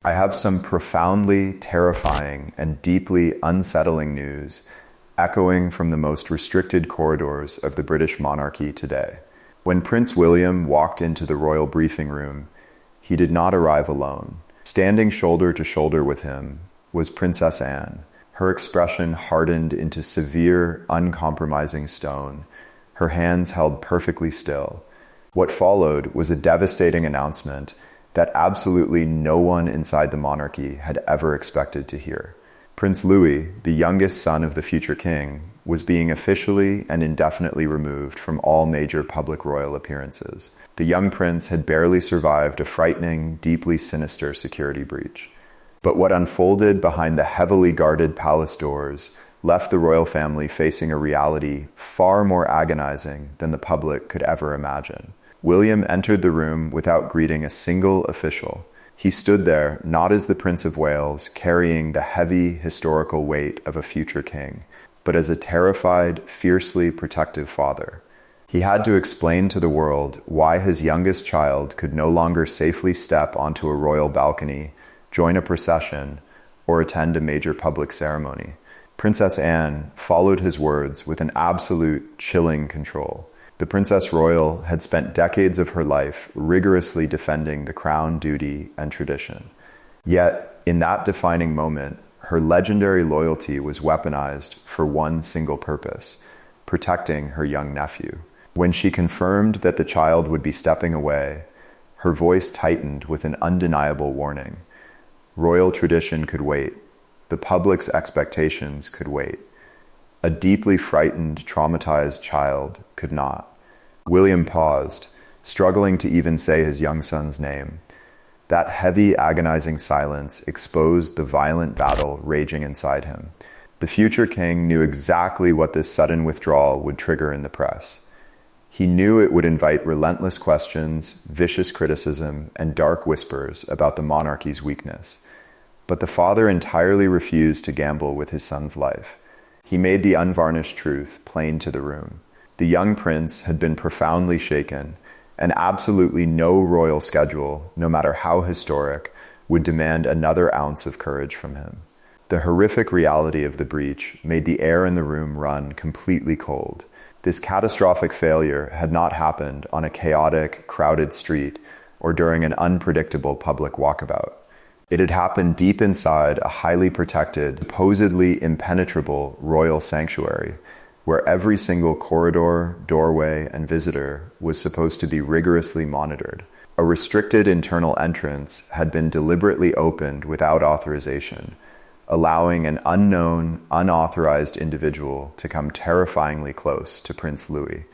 I have some profoundly terrifying and deeply unsettling news echoing from the most restricted corridors of the British monarchy today. When Prince William walked into the royal briefing room, he did not arrive alone. Standing shoulder to shoulder with him was Princess Anne, her expression hardened into severe, uncompromising stone, her hands held perfectly still. What followed was a devastating announcement that absolutely no one inside the monarchy had ever expected to hear. Prince Louis, the youngest son of the future king, was being officially and indefinitely removed from all major public royal appearances. The young prince had barely survived a frightening, deeply sinister security breach. But what unfolded behind the heavily guarded palace doors left the royal family facing a reality far more agonizing than the public could ever imagine. William entered the room without greeting a single official. He stood there not as the Prince of Wales carrying the heavy historical weight of a future king, but as a terrified, fiercely protective father. He had to explain to the world why his youngest child could no longer safely step onto a royal balcony, join a procession, or attend a major public ceremony. Princess Anne followed his words with an absolute, chilling control. The Princess Royal had spent decades of her life rigorously defending the crown duty and tradition. Yet, in that defining moment, her legendary loyalty was weaponized for one single purpose: protecting her young nephew. When she confirmed that the child would be stepping away, her voice tightened with an undeniable warning. Royal tradition could wait. The public's expectations could wait. A deeply frightened, traumatized child could not. William paused, struggling to even say his young son's name. That heavy, agonizing silence exposed the violent battle raging inside him. The future king knew exactly what this sudden withdrawal would trigger in the press. He knew it would invite relentless questions, vicious criticism, and dark whispers about the monarchy's weakness. But the father entirely refused to gamble with his son's life. He made the unvarnished truth plain to the room. The young prince had been profoundly shaken, and absolutely no royal schedule, no matter how historic, would demand another ounce of courage from him. The horrific reality of the breach made the air in the room run completely cold. This catastrophic failure had not happened on a chaotic, crowded street or during an unpredictable public walkabout. It had happened deep inside a highly protected, supposedly impenetrable royal sanctuary, where every single corridor, doorway, and visitor was supposed to be rigorously monitored. A restricted internal entrance had been deliberately opened without authorization, allowing an unknown, unauthorized individual to come terrifyingly close to Prince Louis.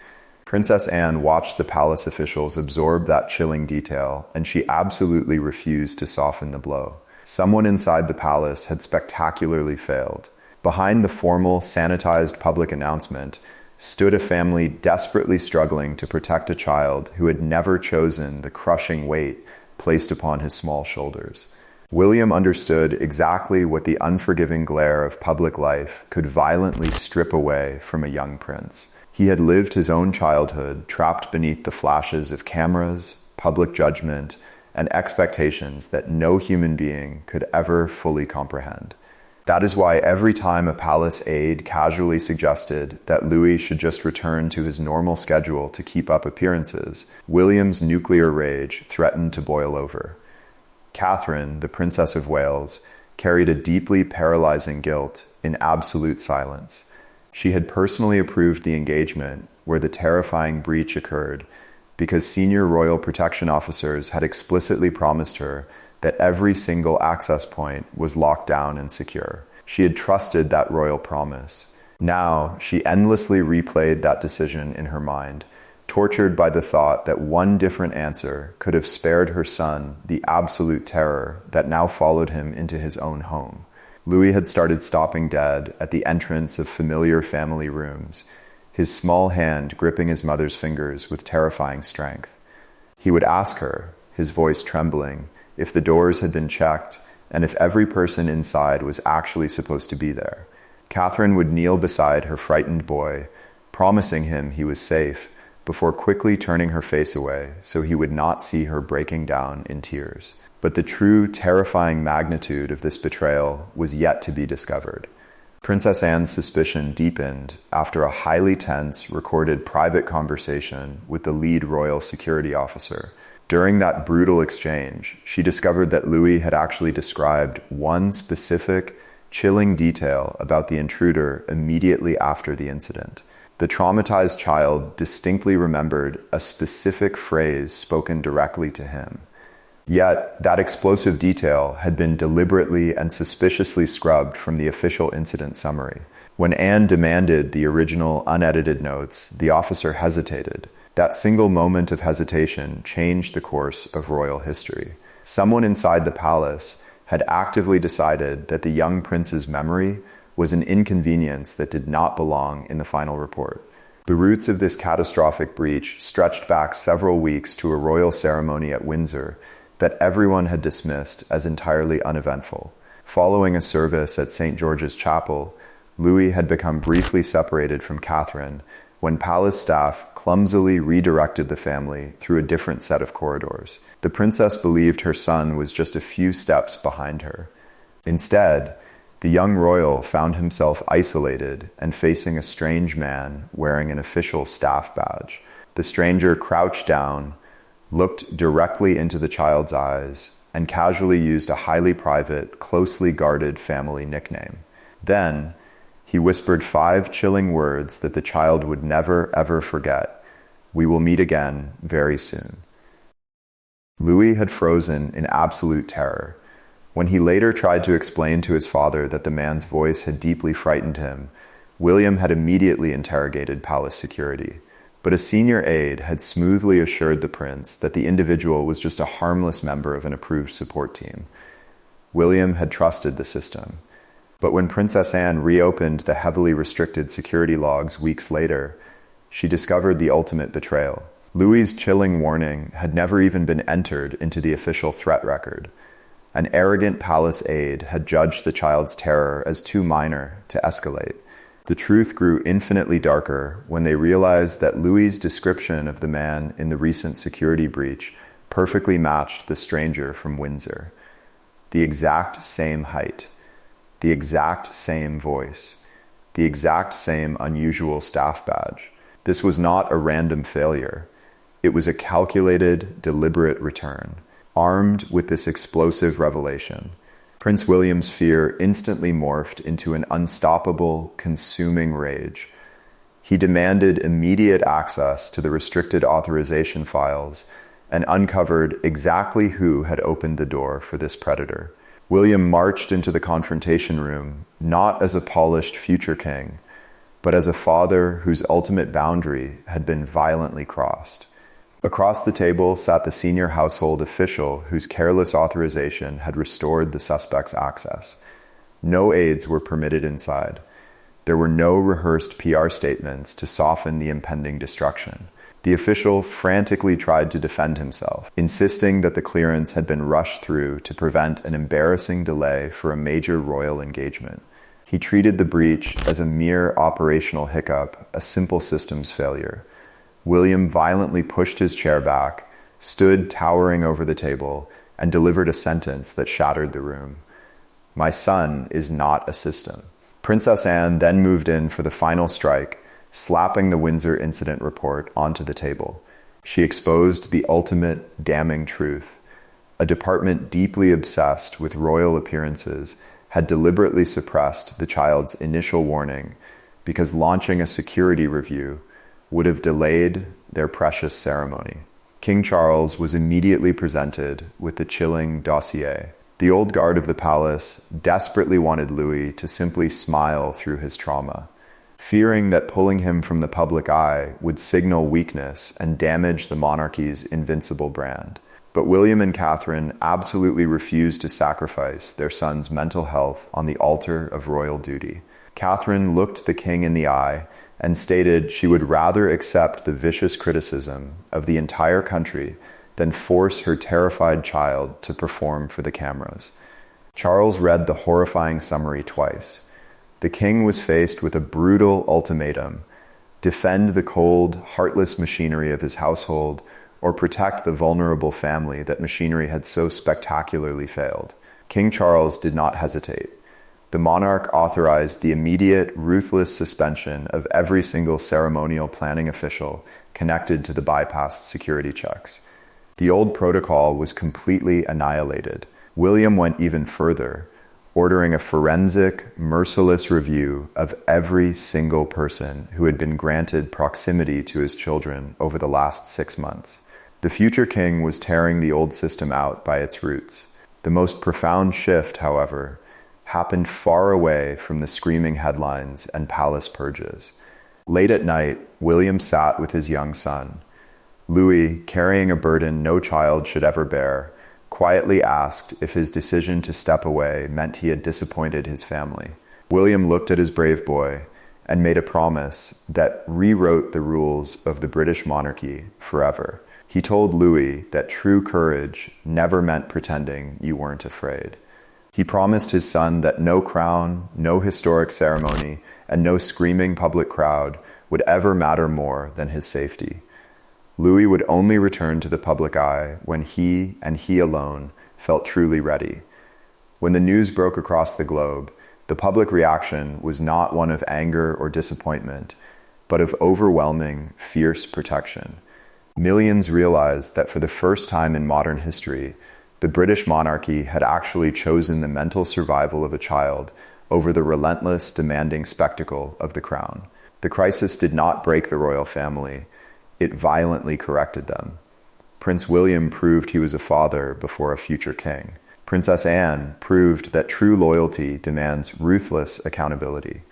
Princess Anne watched the palace officials absorb that chilling detail, and she absolutely refused to soften the blow. Someone inside the palace had spectacularly failed. Behind the formal, sanitized public announcement stood a family desperately struggling to protect a child who had never chosen the crushing weight placed upon his small shoulders. William understood exactly what the unforgiving glare of public life could violently strip away from a young prince. He had lived his own childhood trapped beneath the flashes of cameras, public judgment, and expectations that no human being could ever fully comprehend. That is why every time a palace aide casually suggested that Louis should just return to his normal schedule to keep up appearances, William's nuclear rage threatened to boil over. Catherine, the Princess of Wales, carried a deeply paralyzing guilt in absolute silence. She had personally approved the engagement where the terrifying breach occurred because senior royal protection officers had explicitly promised her that every single access point was locked down and secure. She had trusted that royal promise. Now, she endlessly replayed that decision in her mind, tortured by the thought that one different answer could have spared her son the absolute terror that now followed him into his own home. Louis had started stopping dead at the entrance of familiar family rooms, his small hand gripping his mother's fingers with terrifying strength. He would ask her, his voice trembling, if the doors had been checked and if every person inside was actually supposed to be there. Catherine would kneel beside her frightened boy, promising him he was safe, before quickly turning her face away so he would not see her breaking down in tears. But the true terrifying magnitude of this betrayal was yet to be discovered. Princess Anne's suspicion deepened after a highly tense, recorded private conversation with the lead royal security officer. During that brutal exchange, she discovered that Louis had actually described one specific, chilling detail about the intruder immediately after the incident. The traumatized child distinctly remembered a specific phrase spoken directly to him. Yet, that explosive detail had been deliberately and suspiciously scrubbed from the official incident summary. When Anne demanded the original unedited notes, the officer hesitated. That single moment of hesitation changed the course of royal history. Someone inside the palace had actively decided that the young prince's memory was an inconvenience that did not belong in the final report. The roots of this catastrophic breach stretched back several weeks to a royal ceremony at Windsor that everyone had dismissed as entirely uneventful. Following a service at St. George's Chapel, Louis had become briefly separated from Catherine when palace staff clumsily redirected the family through a different set of corridors. The princess believed her son was just a few steps behind her. Instead, the young royal found himself isolated and facing a strange man wearing an official staff badge. The stranger crouched down, looked directly into the child's eyes, and casually used a highly private, closely guarded family nickname. Then, he whispered 5 chilling words that the child would never, ever forget. "We will meet again very soon." Louis had frozen in absolute terror. When he later tried to explain to his father that the man's voice had deeply frightened him, William had immediately interrogated palace security. But a senior aide had smoothly assured the prince that the individual was just a harmless member of an approved support team. William had trusted the system. But when Princess Anne reopened the heavily restricted security logs weeks later, she discovered the ultimate betrayal. Louis's chilling warning had never even been entered into the official threat record. An arrogant palace aide had judged the child's terror as too minor to escalate. The truth grew infinitely darker when they realized that Louis's description of the man in the recent security breach perfectly matched the stranger from Windsor. The exact same height, the exact same voice, the exact same unusual staff badge. This was not a random failure. It was a calculated, deliberate return. Armed with this explosive revelation, Prince William's fear instantly morphed into an unstoppable, consuming rage. He demanded immediate access to the restricted authorization files and uncovered exactly who had opened the door for this predator. William marched into the confrontation room not as a polished future king, but as a father whose ultimate boundary had been violently crossed. Across the table sat the senior household official whose careless authorization had restored the suspect's access. No aides were permitted inside. There were no rehearsed PR statements to soften the impending destruction. The official frantically tried to defend himself, insisting that the clearance had been rushed through to prevent an embarrassing delay for a major royal engagement. He treated the breach as a mere operational hiccup, a simple systems failure. William violently pushed his chair back, stood towering over the table, and delivered a sentence that shattered the room. "My son is not a system." Princess Anne then moved in for the final strike, slapping the Windsor incident report onto the table. She exposed the ultimate damning truth. A department deeply obsessed with royal appearances had deliberately suppressed the child's initial warning because launching a security review would have delayed their precious ceremony. King Charles was immediately presented with the chilling dossier. The old guard of the palace desperately wanted Louis to simply smile through his trauma, fearing that pulling him from the public eye would signal weakness and damage the monarchy's invincible brand. But William and Catherine absolutely refused to sacrifice their son's mental health on the altar of royal duty. Catherine looked the king in the eye and stated she would rather accept the vicious criticism of the entire country than force her terrified child to perform for the cameras. Charles read the horrifying summary twice. The king was faced with a brutal ultimatum: defend the cold, heartless machinery of his household, or protect the vulnerable family that machinery had so spectacularly failed. King Charles did not hesitate. The monarch authorized the immediate, ruthless suspension of every single ceremonial planning official connected to the bypassed security checks. The old protocol was completely annihilated. William went even further, ordering a forensic, merciless review of every single person who had been granted proximity to his children over the last 6 months. The future king was tearing the old system out by its roots. The most profound shift, however, happened far away from the screaming headlines and palace purges. Late at night, William sat with his young son. Louis, carrying a burden no child should ever bear, quietly asked if his decision to step away meant he had disappointed his family. William looked at his brave boy and made a promise that rewrote the rules of the British monarchy forever. He told Louis that true courage never meant pretending you weren't afraid. He promised his son that no crown, no historic ceremony, and no screaming public crowd would ever matter more than his safety. Louis would only return to the public eye when he, and he alone, felt truly ready. When the news broke across the globe, the public reaction was not one of anger or disappointment, but of overwhelming, fierce protection. Millions realized that for the first time in modern history, the British monarchy had actually chosen the mental survival of a child over the relentless, demanding spectacle of the crown. The crisis did not break the royal family. It violently corrected them. Prince William proved he was a father before a future king. Princess Anne proved that true loyalty demands ruthless accountability.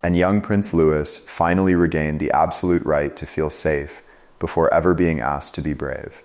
And young Prince Louis finally regained the absolute right to feel safe before ever being asked to be brave.